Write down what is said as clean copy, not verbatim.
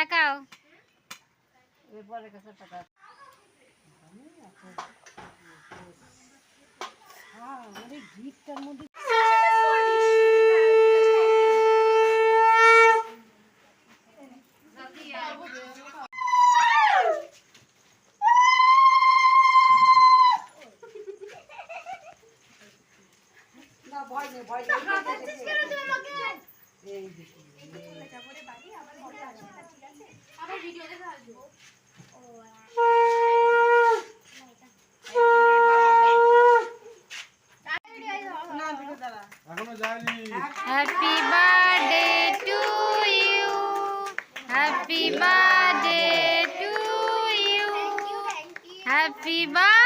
তাকাও। এরপরে কাছে টাকা অনেক গিফটের মধ্যে happy birthday to you, happy birthday to you, happy birthday.